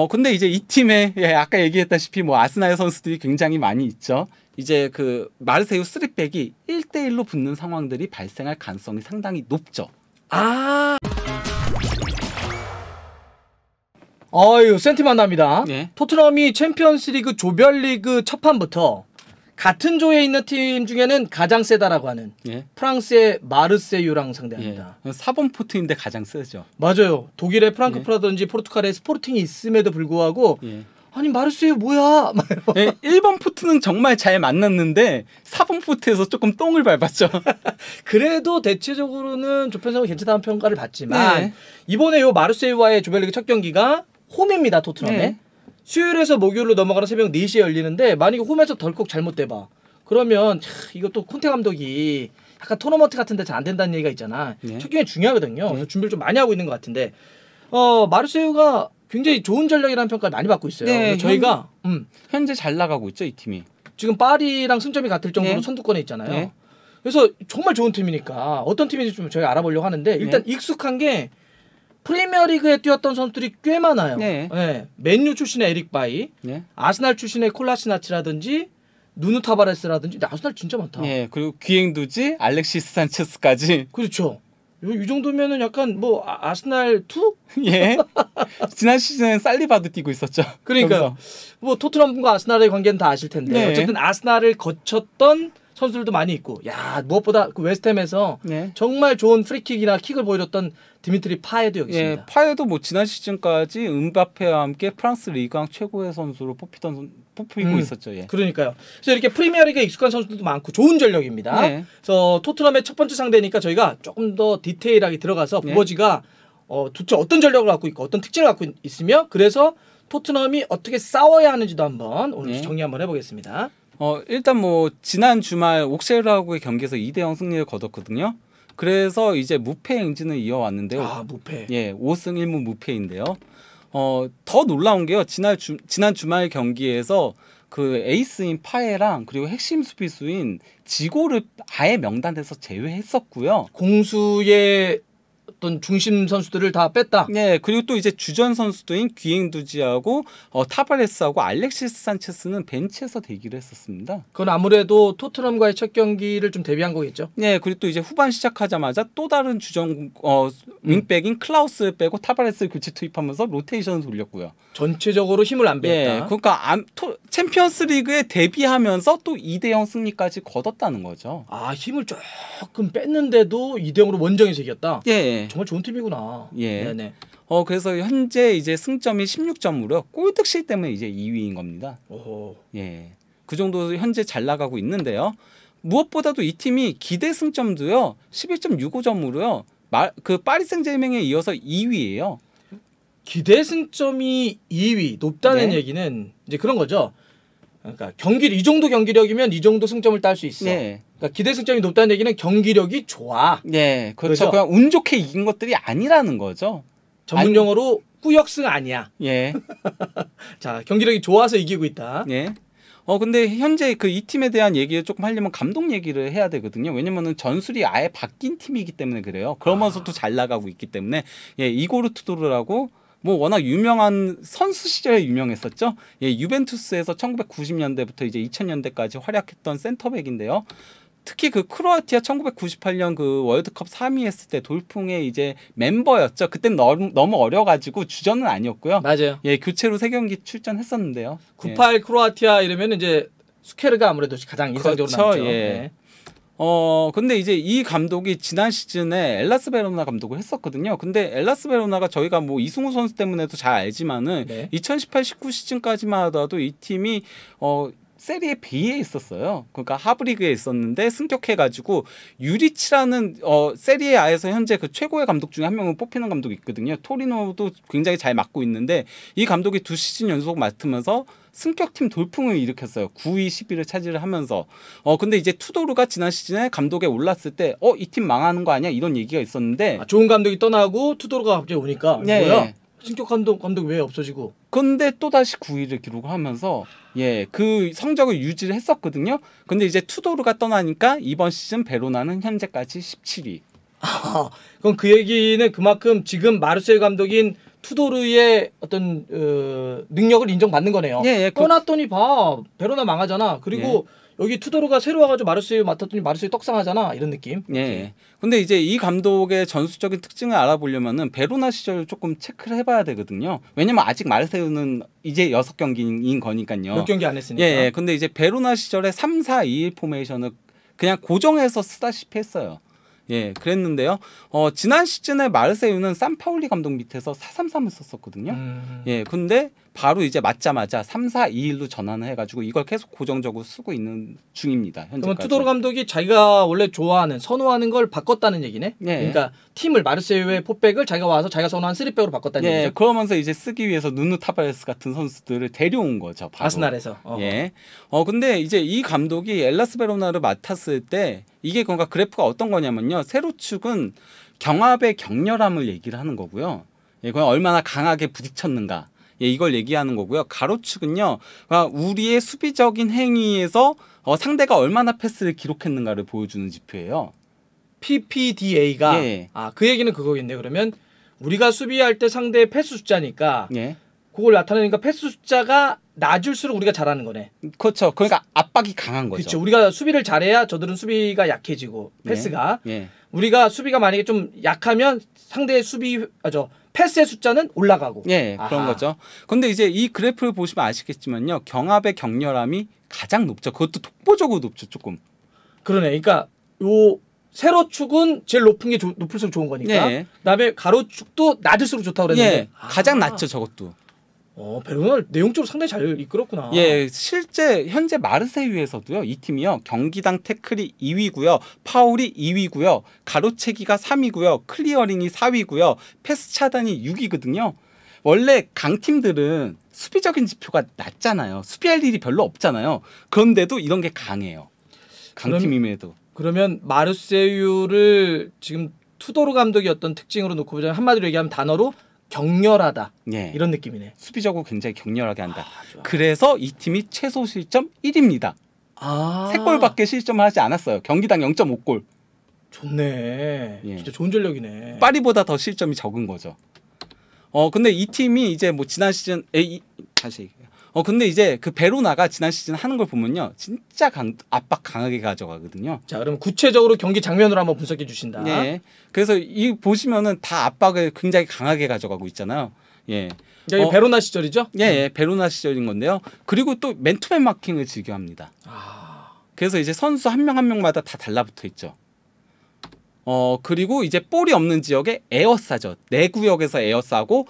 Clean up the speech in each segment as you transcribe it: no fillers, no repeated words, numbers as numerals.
근데 이제 이 팀에 아까 얘기했다시피 뭐 아스날 선수들이 굉장히 많이 있죠. 이제 그 마르세유 3백이 1대1로 붙는 상황들이 발생할 가능성이 상당히 높죠. 어유 센티만 납니다. 네. 토트넘이 챔피언스리그 조별리그 첫 판부터 같은 조에 있는 팀 중에는 가장 세다라고 하는 프랑스의 마르세유랑 상대합니다. 4번 포트인데 가장 세죠. 맞아요. 독일의 프랑크푸르트라든지 포르투갈의 스포팅이 있음에도 불구하고 아니 마르세유 뭐야? 1번 포트는 정말 잘 만났는데 4번 포트에서 조금 똥을 밟았죠. 그래도 대체적으로는 조편성은 괜찮다는 평가를 받지만 이번에 요 마르세유와의 조별리그 첫 경기가 홈입니다. 토트넘에. 수요일에서 목요일로 넘어가는 새벽 4시에 열리는데 만약에 홈에서 덜컥 잘못돼봐. 그러면 이것도 콘테 감독이 약간 토너먼트 같은데 잘 안 된다는 얘기가 있잖아. 첫 경기 중요하거든요. 그래서 준비를 좀 많이 하고 있는 것 같은데 마르세유가 굉장히 좋은 전력이라는 평가를 많이 받고 있어요. 저희가 현재 잘 나가고 있죠, 이 팀이. 지금 파리랑 승점이 같을 정도로 선두권에 있잖아요. 그래서 정말 좋은 팀이니까 어떤 팀인지 좀 저희가 알아보려고 하는데 일단 익숙한 게 프리미어리그에 뛰었던 선수들이 꽤 많아요. 맨유 출신의 에릭 바이, 아스날 출신의 콜라시나치라든지 누누 타바레스라든지. 아스날 진짜 많다. 그리고 귀행두지, 알렉시스 산체스까지. 그렇죠. 이 정도면은 약간 뭐 아스날 2? 지난 시즌엔 살리바도 뛰고 있었죠. 그러니까 뭐 토트넘과 아스날의 관계는 다 아실 텐데 어쨌든 아스날을 거쳤던 선수들도 많이 있고, 무엇보다 그 웨스트햄에서 정말 좋은 프리킥이나 킥을 보여줬던 디미트리 파에도 여기 있습니다. 파에도 뭐 지난 시즌까지 음바페와 함께 프랑스 리그왕 최고의 선수로 뽑히고 있었죠. 그러니까요. 그래서 이렇게 프리미어리그에 익숙한 선수들도 많고 좋은 전력입니다. 그래서 토트넘의 첫 번째 상대니까 저희가 조금 더 디테일하게 들어가서 부버지가 도대체 어떤 전력을 갖고 있고 어떤 특징을 갖고 있으며 그래서 토트넘이 어떻게 싸워야 하는지도 한번 오늘 정리 한번 해보겠습니다. 일단 뭐 지난 주말 옥셀하고의 경기에서 2대0 승리를 거뒀거든요. 그래서 이제 무패 행진을 이어왔는데요. 무패. 5승 1무 무패인데요. 더 놀라운 게요. 지난 주말 경기에서 그 에이스인 파에랑 그리고 핵심 수비수인 지고를 아예 명단에서 제외했었고요. 공수의 어떤 중심 선수들을 다 뺐다. 그리고 또 이제 주전 선수들인 귀행두지하고 타바레스하고 알렉시스 산체스는 벤치에서 대기를 했었습니다. 그건 아무래도 토트넘과의 첫 경기를 좀 대비한 거겠죠. 그리고 또 이제 후반 시작하자마자 또 다른 주전 윙백인 클라우스를 빼고 타바레스를 교체 투입하면서 로테이션을 돌렸고요. 전체적으로 힘을 안 뺐다. 그러니까 챔피언스리그에 데뷔하면서 또 2대0 승리까지 거뒀다는 거죠. 힘을 조금 뺐는데도 2대0으로 원정에서 이겼다. 정말 좋은 팀이구나. 네네. 그래서 현재 이제 승점이 16점으로 골득실 때문에 이제 2위인 겁니다. 그 정도 현재 잘 나가고 있는데요. 무엇보다도 이 팀이 기대 승점도요 11.65점으로요 그 파리 생제르맹에 이어서 2위예요. 기대 승점이 2위 높다는 얘기는 이제 그런 거죠. 그러니까 이 정도 경기력이면 이 정도 승점을 딸 수 있어. 그러니까 기대 승점이 높다는 얘기는 경기력이 좋아. 그렇죠. 그냥 운 좋게 이긴 것들이 아니라는 거죠. 전문 용어로 꾸역승 아니야. 자, 경기력이 좋아서 이기고 있다. 근데 현재 그 이 팀에 대한 얘기를 조금 하려면 감독 얘기를 해야 되거든요. 왜냐면은 전술이 아예 바뀐 팀이기 때문에 그래요. 그러면서도 잘 나가고 있기 때문에 이고르 투도르라고 뭐 워낙 유명한 선수 시절에 유명했었죠. 유벤투스에서 1990년대부터 이제 2000년대까지 활약했던 센터백인데요. 특히 그 크로아티아 1998년 그 월드컵 3위 했을 때 돌풍의 이제 멤버였죠. 그땐 너무 어려가지고 주전은 아니었고요. 맞아요. 교체로 3경기 출전했었는데요. 98 크로아티아 이러면 이제 스케르가 아무래도 가장 인상적으로 남죠. 근데 이제 이 감독이 지난 시즌에 엘라스 베로나 감독을 했었거든요. 근데 엘라스 베로나가 저희가 뭐 이승우 선수 때문에도 잘 알지만은 2018-19 시즌까지만 하더라도 이 팀이 세리에 B에 있었어요. 그러니까 하브리그에 있었는데 승격해가지고 유리치라는 세리에 A에서 현재 그 최고의 감독 중에 한 명을 뽑히는 감독이 있거든요. 토리노도 굉장히 잘 맡고 있는데 이 감독이 2시즌 연속 맡으면서 승격팀 돌풍을 일으켰어요. 9위, 10위를 차지를 하면서. 근데 이제 투도르가 지난 시즌에 감독에 올랐을 때 이 팀 망하는 거 아니야? 이런 얘기가 있었는데 좋은 감독이 떠나고 투도르가 갑자기 오니까 뭐야? 승격 감독 왜 없어지고? 근데 또다시 9위를 기록하면서 그 성적을 유지를 했었거든요. 근데 이제 투도르가 떠나니까 이번 시즌 베로나는 현재까지 17위. 그럼 그 얘기는 그만큼 지금 마르세유 감독인 투도르의 어떤 능력을 인정받는 거네요. 예, 떠났더니 봐 베로나 망하잖아. 그리고 여기 투도르가 새로 와가지고 마르세유 맡았더니 마르세유 떡상하잖아. 이런 느낌. 예. 근데 이제 이 감독의 전술적인 특징을 알아보려면은 베로나 시절을 조금 체크를 해봐야 되거든요. 왜냐면 아직 마르세유는 이제 6경기인 거니까요. 몇 경기 안 했으니까. 예. 근데 이제 베로나 시절에 3-4-2-1 포메이션을 그냥 고정해서 쓰다시피 했어요. 예, 그랬는데요. 지난 시즌에 마르세유는 산파울리 감독 밑에서 4-3-3을 썼었거든요. 예, 근데 바로 이제 맞자마자 3-4-2-1로 전환을 해가지고 이걸 계속 고정적으로 쓰고 있는 중입니다. 현재까지. 그러면 투도르 감독이 자기가 원래 좋아하는 선호하는 걸 바꿨다는 얘기네. 예. 그러니까 팀을 마르세유의 포백을 자기가 와서 자기가 선호한 3백으로 바꿨다는 예, 얘기죠. 그러면서 이제 쓰기 위해서 누누 타바레스 같은 선수들을 데려온 거죠. 바로. 아스날에서. 예. 근데 이제 이 감독이 엘라스 베로나를 맡았을 때 이게 그러니까 그래프가 어떤 거냐면요. 세로축은 경합의 격렬함을 얘기를 하는 거고요. 예, 그냥 얼마나 강하게 부딪혔는가. 예, 이걸 얘기하는 거고요. 가로축은요. 그러니까 우리의 수비적인 행위에서 상대가 얼마나 패스를 기록했는가를 보여주는 지표예요. PPDA가 예. 그 얘기는 그거겠네요. 그러면 우리가 수비할 때 상대의 패스 숫자니까 예. 그걸 나타내니까 패스 숫자가 낮을수록 우리가 잘하는 거네. 그렇죠. 그러니까 압박이 강한 거죠. 그렇죠. 우리가 수비를 잘해야 저들은 수비가 약해지고 패스가 예. 우리가 수비가 만약에 좀 약하면 상대의 패스의 숫자는 올라가고. 예, 그런 아하. 거죠. 근데 이제 이 그래프를 보시면 아시겠지만요. 경합의 격렬함이 가장 높죠. 그것도 독보적으로 높죠, 조금. 그러네. 그러니까 요 세로축은 제일 높은 게 높을수록 좋은 거니까. 예. 그다음에 가로축도 낮을수록 좋다고 그랬는데. 예, 가장 낮죠, 저것도. 베로나를 내용적으로 상당히 잘 이끌었구나. 예, 실제 현재 마르세유에서도요. 이 팀이요. 경기당 태클이 2위고요. 파울이 2위고요. 가로채기가 3위고요. 클리어링이 4위고요. 패스 차단이 6위거든요. 원래 강팀들은 수비적인 지표가 낮잖아요. 수비할 일이 별로 없잖아요. 그런데도 이런 게 강해요. 강팀임에도. 그러면 마르세유를 지금 투도르 감독이 어떤 특징으로 놓고 보자면 한마디로 얘기하면 단어로 격렬하다. 예. 이런 느낌이네. 수비적으로 굉장히 격렬하게 한다. 좋아. 그래서 이 팀이 최소 실점 1위입니다. 3골밖에 실점을 하지 않았어요. 경기당 0.5골. 좋네. 예. 진짜 좋은 전력이네. 파리보다 더 실점이 적은 거죠. 근데 이 팀이 이제 뭐 지난 시즌 다시 얘기해요. 근데 이제 그 베로나가 지난 시즌 하는 걸 보면요. 진짜 압박 강하게 가져가거든요. 자, 그럼 구체적으로 경기 장면으로 한번 분석해 주신다. 예. 그래서 이 보시면은 다 압박을 굉장히 강하게 가져가고 있잖아요. 예. 여기 베로나 시절이죠? 예, 베로나 시절인 건데요. 그리고 또 맨투맨 마킹을 즐겨합니다. 그래서 이제 선수 한 명 한 명마다 다 달라붙어 있죠. 그리고 이제 볼이 없는 지역에 에어싸죠. 내 구역에서 에어싸고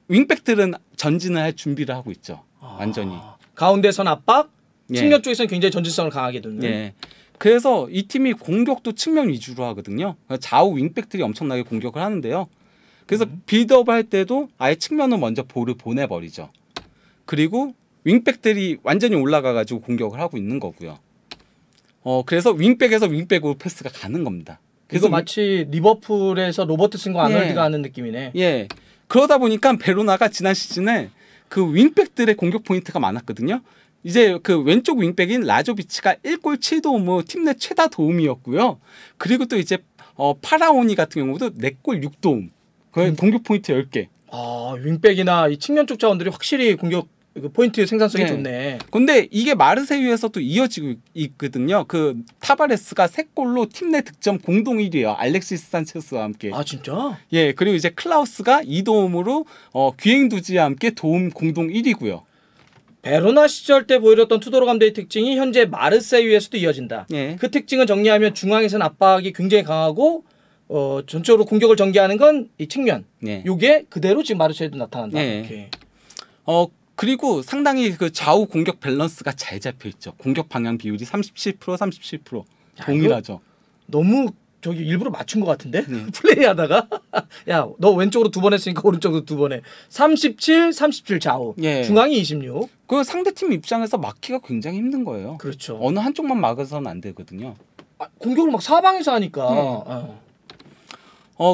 윙백들은 전진을 할 준비를 하고 있죠. 완전히. 가운데선 압박, 예. 측면 쪽에서는 굉장히 전진성을 강하게 두는. 예. 그래서 이 팀이 공격도 측면 위주로 하거든요. 좌우 윙백들이 엄청나게 공격을 하는데요. 그래서 빌드업 할 때도 아예 측면으로 먼저 볼을 보내버리죠. 그리고 윙백들이 완전히 올라가가지고 공격을 하고 있는 거고요. 그래서 윙백에서 윙백으로 패스가 가는 겁니다. 그래서 마치 리버풀에서 로버트슨과 아놀드가 하는 느낌이네. 예. 그러다 보니까 베로나가 지난 시즌에 그 윙백들의 공격 포인트가 많았거든요. 이제 그 왼쪽 윙백인 라조비치가 1골 7도움으로 팀 내 최다 도움이었고요. 그리고 또 이제 파라오니 같은 경우도 4골 6도움. 공격 포인트 10개. 윙백이나 이 측면 쪽 자원들이 확실히 공격 포인트 생산성이 좋네. 근데 이게 마르세유에서도 이어지고 있거든요. 그 타바레스가 3골로 팀 내 득점 공동 1위예요. 알렉시스 산체스와 함께. 진짜? 예, 그리고 이제 클라우스가 2도움으로 귀행두지와 함께 도움 공동 1위고요. 베로나 시절 때 보여줬던 투도르 감독의 특징이 현재 마르세유에서도 이어진다. 예. 그 특징은 정리하면 중앙에서는 압박이 굉장히 강하고 전적으로 공격을 전개하는 건 이 측면. 예. 요게 그대로 지금 마르세유에도 나타난다. 예. 이렇게. 그리고 상당히 그 좌우 공격 밸런스가 잘 잡혀 있죠. 공격 방향 비율이 37%, 37% 동일하죠. 너무 저기 일부러 맞춘 것 같은데 플레이하다가 야, 너 왼쪽으로 2번 했으니까 오른쪽으로 2번 해. 37, 37 좌우. 예. 중앙이 26. 그 상대팀 입장에서 막기가 굉장히 힘든 거예요. 그렇죠. 어느 한쪽만 막아서는 안 되거든요. 공격을 막 사방에서 하니까.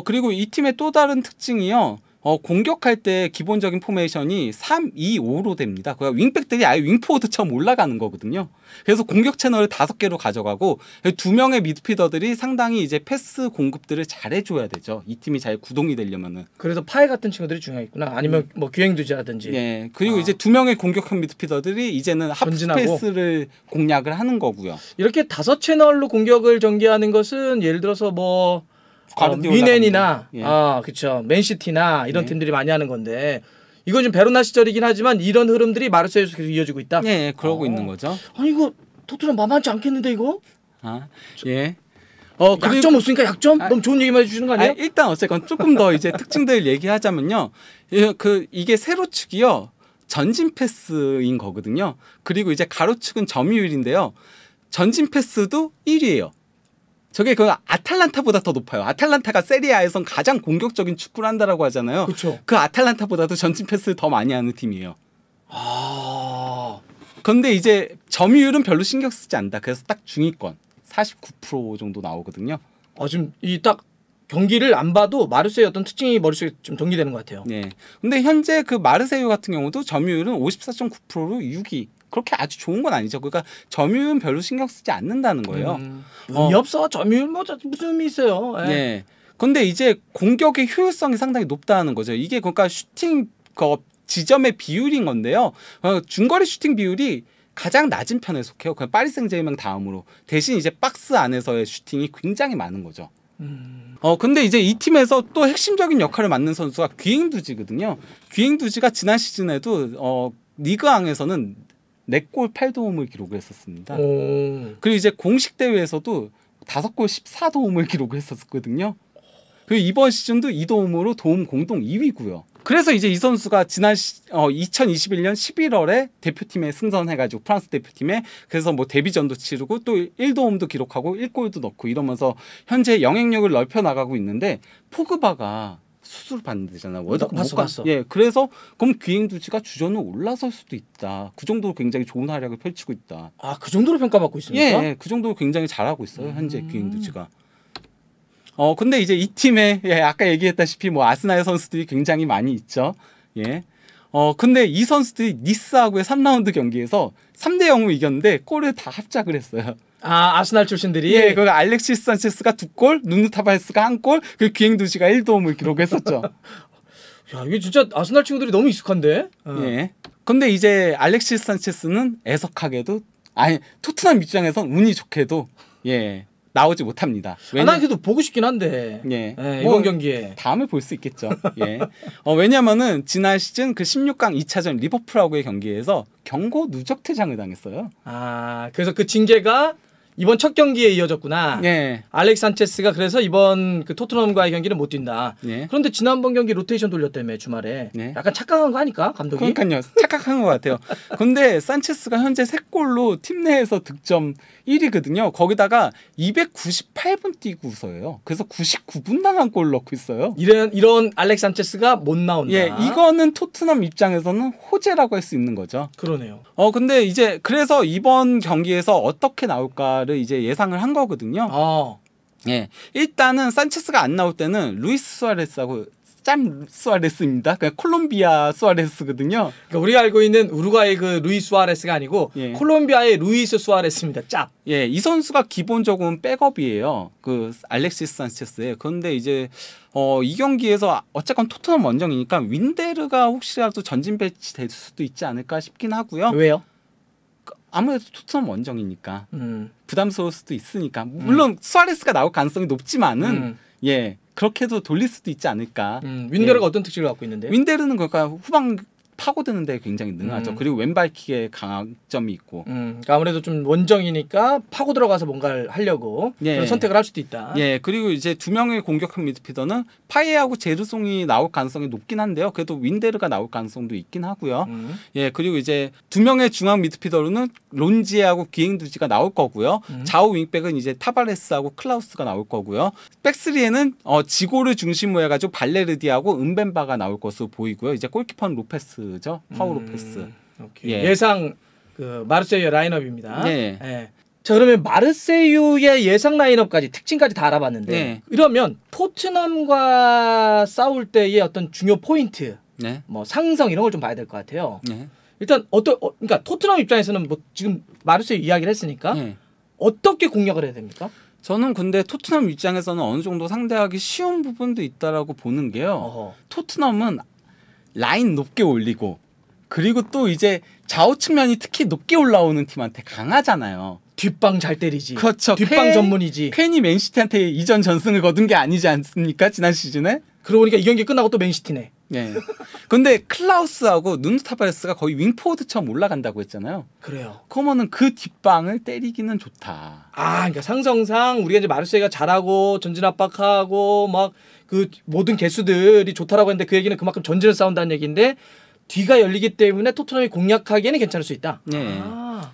그리고 이 팀의 또 다른 특징이요. 공격할 때 기본적인 포메이션이 3-2-5로 됩니다. 그 윙백들이 아예 윙포워드처럼 올라가는 거거든요. 그래서 공격 채널을 5개로 가져가고 2명의 미드필더들이 상당히 이제 패스 공급들을 잘 해줘야 되죠. 이 팀이 잘 구동이 되려면은. 그래서 파이 같은 친구들이 중요하겠구나. 아니면 뭐 기행두지라든지. 예. 그리고 이제 2명의 공격형 미드필더들이 이제는 하프스페이스를 공략을 하는 거고요. 이렇게 5채널로 공격을 전개하는 것은 예를 들어서 뭐 미넨이나 그렇죠. 맨시티나 이런 팀들이 많이 하는 건데 이건 좀 베로나 시절이긴 하지만 이런 흐름들이 마르세유에서 계속 이어지고 있다. 네, 그러고 있는 거죠. 아니 이거 토트넘 만만치 않겠는데 이거? 예. 약점 없으니까 약점? 너무 좋은 얘기만 해주시는 거 아니에요? 일단 어쨌건 조금 더 이제 특징들 얘기하자면요. 이게 세로축이요. 전진 패스인 거거든요. 그리고 이제 가로축은 점유율인데요. 전진 패스도 1위예요. 저게 그 아탈란타보다 더 높아요. 아탈란타가 세리아에선 가장 공격적인 축구를 한다라고 하잖아요. 그쵸. 그 아탈란타보다도 전진 패스를 더 많이 하는 팀이에요. 그런데 이제 점유율은 별로 신경 쓰지 않는다. 그래서 딱 중위권 49% 정도 나오거든요. 지금 이 딱 경기를 안 봐도 마르세유 어떤 특징이 머릿속에 좀 정리되는 것 같아요. 네. 근데 현재 그 마르세유 같은 경우도 점유율은 54.9%로 6위. 그렇게 아주 좋은 건 아니죠. 그러니까 점유율은 별로 신경 쓰지 않는다는 거예요. 의미 없어. 점유율 뭐 무슨 의미 있어요. 네. 근데 이제 공격의 효율성이 상당히 높다는 거죠. 이게 그러니까 슈팅 지점의 비율인 건데요. 중거리 슈팅 비율이 가장 낮은 편에 속해요. 그냥 파리 생제르맹 다음으로. 대신 이제 박스 안에서의 슈팅이 굉장히 많은 거죠. 근데 이제 이 팀에서 또 핵심적인 역할을 맡는 선수가 귀잉두지거든요. 귀잉두지가 지난 시즌에도 리그왕에서는 4골 8도움을 기록을 했었습니다. 그리고 이제 공식 대회에서도 5골 14도움을 기록을 했었거든요. 그리고 이번 시즌도 2도움으로 도움 공동 2위고요. 그래서 이제 이 선수가 지난 2021년 11월에 대표팀에 승선해가지고 프랑스 대표팀에 그래서 뭐 데뷔전도 치르고 또 1도움도 기록하고 1골도 넣고 이러면서 현재 영향력을 넓혀 나가고 있는데 포그바가 수술 받는다잖아. 월드컵 봤어. 예, 그래서 그럼 귀잉두지가 주전으로 올라설 수도 있다. 그 정도로 굉장히 좋은 활약을 펼치고 있다. 그 정도로 평가받고 있습니까? 예, 그 정도로 굉장히 잘하고 있어요. 현재 귀잉두지가. 근데 이제 이 팀에 아까 얘기했다시피 뭐 아스날 선수들이 굉장히 많이 있죠. 예. 근데 이 선수들이 니스하고의 3라운드 경기에서 3-0으로 이겼는데 골을 다 합작을 했어요. 아스날 출신들이? 예, 그 알렉시스 산체스가 2골, 누누 타바레스가 1골, 그리고 귀잉두지가 1도움을 기록했었죠. 야, 이게 진짜 아스날 친구들이 너무 익숙한데? 예. 근데 이제 알렉시스 산체스는 애석하게도 토트넘 입장에선 운이 좋게도 나오지 못합니다. 난 그래도 보고 싶긴 한데. 이번 경기에 다음에 볼 수 있겠죠. 왜냐면은 지난 시즌 그 16강 2차전 리버풀하고의 경기에서 경고 누적 퇴장을 당했어요. 그래서 그 징계가 이번 첫 경기에 이어졌구나. 알렉스 산체스가 그래서 이번 그 토트넘과의 경기는 못 뛴다. 그런데 지난번 경기 로테이션 돌렸다며 주말에. 약간 착각한 거 아닐까 감독이? 그러니까요. 착각한 것 같아요. 근데 산체스가 현재 3골로 팀 내에서 득점 1위거든요. 거기다가 298분 뛰고서요. 그래서 99분 당한 골 넣고 있어요. 이런 알렉스 산체스가 못 나온다. 이거는 토트넘 입장에서는 호재라고 할 수 있는 거죠. 그러네요. 근데 이제 그래서 이번 경기에서 어떻게 나올까를 이제 예상을 한 거거든요. 일단은 산체스가 안 나올 때는 루이스 수아레스하고 짬 수아레스입니다. 그냥 콜롬비아 수아레스거든요. 그러니까 우리가 알고 있는 우루과이 그 루이스 수아레스가 아니고 콜롬비아의 루이스 수아레스입니다. 짭. 이 선수가 기본적으로는 백업이에요. 그 알렉시스 산체스에. 그런데 이제 이 경기에서 어쨌건 토트넘 원정이니까 윈데르가 혹시라도 전진 배치될 수도 있지 않을까 싶긴 하고요. 왜요? 아무래도 토트넘 원정이니까 부담스러울 수도 있으니까 물론 수아레스가 나올 가능성이 높지만은 그렇게도 돌릴 수도 있지 않을까. 윈데르가 어떤 특징을 갖고 있는데? 윈데르는 그러니까 후방 파고드는 데 굉장히 능하죠. 그리고 왼발킥에 강점이 있고. 그러니까 아무래도 좀 원정이니까 파고 들어가서 뭔가를 하려고 그런 선택을 할 수도 있다. 그리고 이제 2명의 공격형 미드필더는 파이에하고 제르송이 나올 가능성이 높긴 한데요. 그래도 윈데르가 나올 가능성도 있긴 하고요. 그리고 이제 2명의 중앙 미드필더로는 론지에하고 기행두지가 나올 거고요. 좌우 윙백은 이제 타바레스하고 클라우스가 나올 거고요. 백스리에는 지고를 중심으로 해가지고 발레르디하고 은벤바가 나올 것으로 보이고요. 이제 골키퍼는 로페스죠. 파우 로페스. 예상 그 마르세유 라인업입니다. 자, 그러면 마르세유의 예상 라인업까지 특징까지 다 알아봤는데 네. 이러면 토트넘과 싸울 때의 어떤 중요 포인트, 네. 뭐 상성 이런 걸 좀 봐야 될 것 같아요. 네. 일단 그러니까 토트넘 입장에서는 뭐 지금 마르세유 이야기를 했으니까 네. 어떻게 공략을 해야 됩니까? 저는 근데 토트넘 입장에서는 어느 정도 상대하기 쉬운 부분도 있다라고 보는 게요. 어허. 토트넘은 라인 높게 올리고 그리고 또 이제 좌우 측면이 특히 높게 올라오는 팀한테 강하잖아요. 뒷방 잘 때리지. 그렇죠. 뒷방 전문이지. 괜히 맨시티한테 이전 전승을 거둔 게 아니지 않습니까? 지난 시즌에? 그러고 보니까 이 경기 끝나고 또 맨시티네. 네. 근데 클라우스하고 누누 타바레스가 거의 윙포워드처럼 올라간다고 했잖아요. 그래요. 그러면은 그 뒷방을 때리기는 좋다. 아, 그러니까 상성상 우리가 이제 마르세유가 잘하고 전진 압박하고 막 그 모든 개수들이 좋다라고 했는데 그 얘기는 그만큼 전진을 싸운다는 얘기인데 뒤가 열리기 때문에 토트넘이 공략하기에는 괜찮을 수 있다. 네. 아,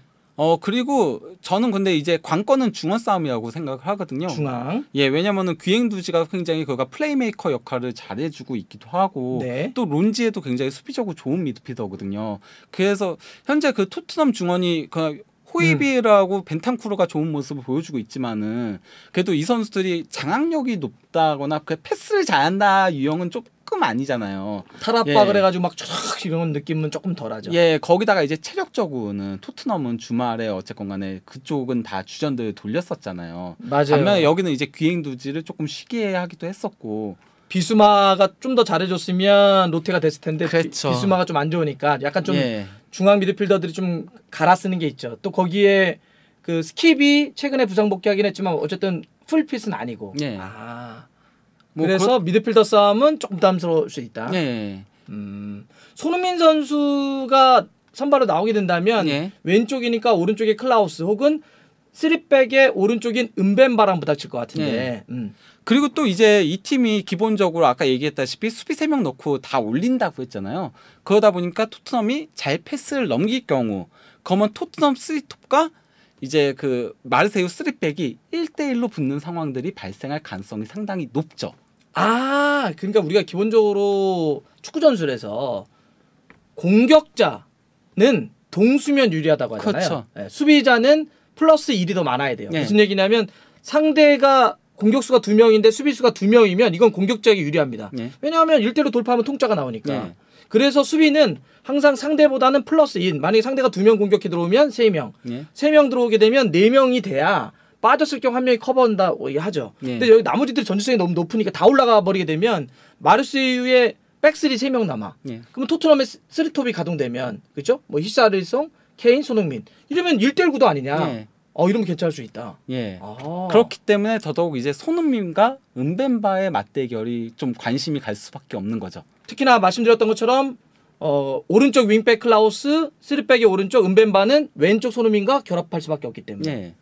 그리고 저는 근데 이제 관건은 중원 싸움이라고 생각을 하거든요. 중앙. 예, 왜냐면은 귀행두지가 굉장히 그가 플레이메이커 역할을 잘해주고 있기도 하고 네. 또 론지에도 굉장히 수비적으로 좋은 미드필더거든요. 그래서 현재 그 토트넘 중원이 그 호이비라고 벤탄쿠르가 좋은 모습을 보여주고 있지만은 그래도 이 선수들이 장악력이 높다거나 그 패스를 잘한다 유형은 조금 아니잖아요. 탈압박을 예. 해가지고 막 쫙 이런 느낌은 조금 덜하죠. 예, 거기다가 이제 체력적으로는 토트넘은 주말에 어쨌건 간에 그쪽은 다 주전들 돌렸었잖아요. 맞아요. 반면에 여기는 이제 귀행두지를 조금 쉬게 하기도 했었고. 비수마가 좀 더 잘해줬으면 로테가 됐을 텐데 그렇죠. 비수마가 좀 안 좋으니까 약간 좀 예. 중앙 미드필더들이 좀 갈아 쓰는 게 있죠. 또 거기에 그 스킵이 최근에 부상 복귀하긴 했지만 어쨌든 풀핏은 아니고. 예. 아. 뭐 그래서 미드필더 싸움은 조금 부담스러울 수 있다. 예. 손흥민 선수가 선발로 나오게 된다면 예. 왼쪽이니까 오른쪽에 클라우스 혹은 3백의 오른쪽인 은벤바랑 부닥칠 것 같은데. 그리고 또 이제 이 팀이 기본적으로 아까 얘기했다시피 수비 3명 넣고 다 올린다고 했잖아요. 그러다 보니까 토트넘이 잘 패스를 넘길 경우 그러면 토트넘 3톱과 이제 그 마르세유 3백이 1대1로 붙는 상황들이 발생할 가능성이 상당히 높죠. 아, 그러니까 우리가 기본적으로 축구 전술에서 공격자는 동수면 유리하다고 하잖아요. 그렇죠. 네, 수비자는 플러스 1이 더 많아야 돼요. 네. 무슨 얘기냐면 상대가 공격수가 2명인데 수비수가 2명이면 이건 공격자에게 유리합니다. 네. 왜냐하면 1대1로 돌파하면 통짜가 나오니까. 네. 그래서 수비는 항상 상대보다는 플러스 1. 만약에 상대가 2명 공격해 들어오면 3명. 네. 3명 들어오게 되면 4명이 돼야 빠졌을 경우 1명이 커버한다고 하죠. 네. 근데 여기 나머지들이 전투성이 너무 높으니까 다 올라가 버리게 되면 마르세유의 백스리 3명 남아. 네. 그러면 토트넘의 3톱이 가동되면 그죠? 뭐 히사르송, 케인, 손흥민. 이러면 1대1 구도 아니냐. 네. 이러면 괜찮을 수 있다. 예. 아. 그렇기 때문에 더더욱 이제 손흥민과 은벤바의 맞대결이 좀 관심이 갈 수밖에 없는 거죠. 특히나 말씀드렸던 것처럼 오른쪽 윙백 클라우스, 3백의 오른쪽 은벤바는 왼쪽 손흥민과 결합할 수밖에 없기 때문에. 예.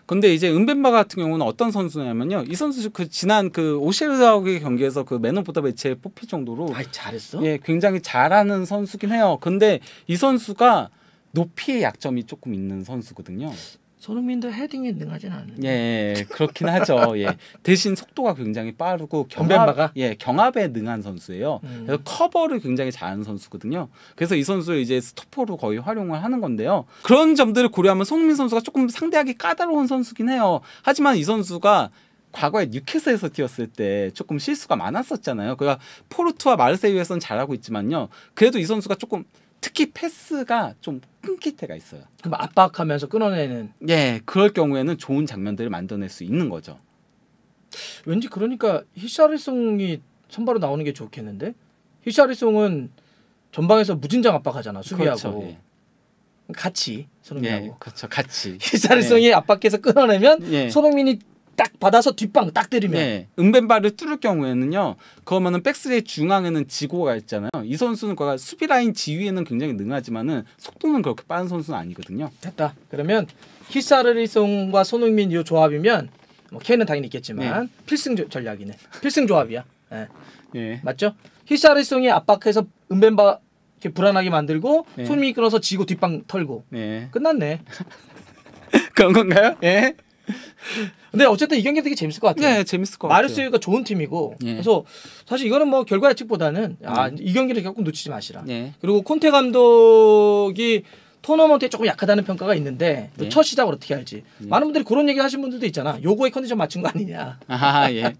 근데 이제 은벤바 같은 경우는 어떤 선수냐면요. 이 선수 그 지난 그 오셰르하고의 경기에서 그 맨 오브 더 매치에 뽑힐 정도로 아이, 잘했어? 예, 굉장히 잘하는 선수긴 해요. 근데 이 선수가 높이의 약점이 조금 있는 선수거든요. 손흥민도 헤딩에 능하진 않은데. 예, 그렇긴 하죠. 예. 대신 속도가 굉장히 빠르고 은벤바가? 경합에 능한 선수예요. 그래서 커버를 굉장히 잘하는 선수거든요. 그래서 이 선수를 이제 스토퍼로 거의 활용을 하는 건데요. 그런 점들을 고려하면 손흥민 선수가 조금 상대하기 까다로운 선수긴 해요. 하지만 이 선수가 과거에 뉴캐슬에서 뛰었을 때 조금 실수가 많았었잖아요. 그러니까 포르투와 마르세유에서는 잘하고 있지만요. 그래도 이 선수가 조금 특히 패스가 좀 끊길 때가 있어요. 그럼 압박하면서 끊어내는. 예, 그럴 경우에는 좋은 장면들을 만들어낼 수 있는 거죠. 왠지 그러니까 히샤르송이 선발로 나오는 게 좋겠는데? 히샤르송은 전방에서 무진장 압박하잖아. 수비하고. 그렇죠, 예. 같이 손흥민하고. 예, 그렇죠. 같이. 히샤르송이 압박해서 끊어내면 예. 손흥민이 딱 받아서 뒷방 딱 때리면. 예. 은벤바를 뚫을 경우에는요. 그러면은 백스의 중앙에는 지고가 있잖아요. 이 선수는 거가 수비 라인 지휘에는 굉장히 능하지만은 속도는 그렇게 빠른 선수는 아니거든요. 됐다. 그러면 히사르리송과 손흥민 이 조합이면 뭐 케인은 당연히 있겠지만 필승 전략이네. 필승 조합이야. 예. 예. 맞죠? 히사르리송이 압박해서 은벤바 이렇게 불안하게 만들고 예. 손흥민이 끊어서 지고 뒷방 털고. 예. 끝났네. 그런 건가요? 예. 근데 어쨌든 이 경기 되게 재밌을 것 같아요. 네, 재밌을 것 같아요. 마르세유가 좋은 팀이고 예. 그래서 사실 이거는 뭐 결과 예측보다는 이 경기를 결국 놓치지 마시라. 예. 그리고 콘테 감독이 토너먼트에 조금 약하다는 평가가 있는데 또 예. 첫 시작을 어떻게 할지 많은 분들이 그런 얘기 하신 분들도 있잖아. 요거에 컨디션 맞춘 거 아니냐. 아, 예.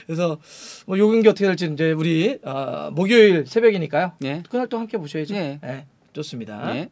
그래서 뭐 요 경기 어떻게 될지 이제 우리 목요일 새벽이니까요. 예. 그날 또 함께 보셔야죠. 예. 네, 좋습니다. 예.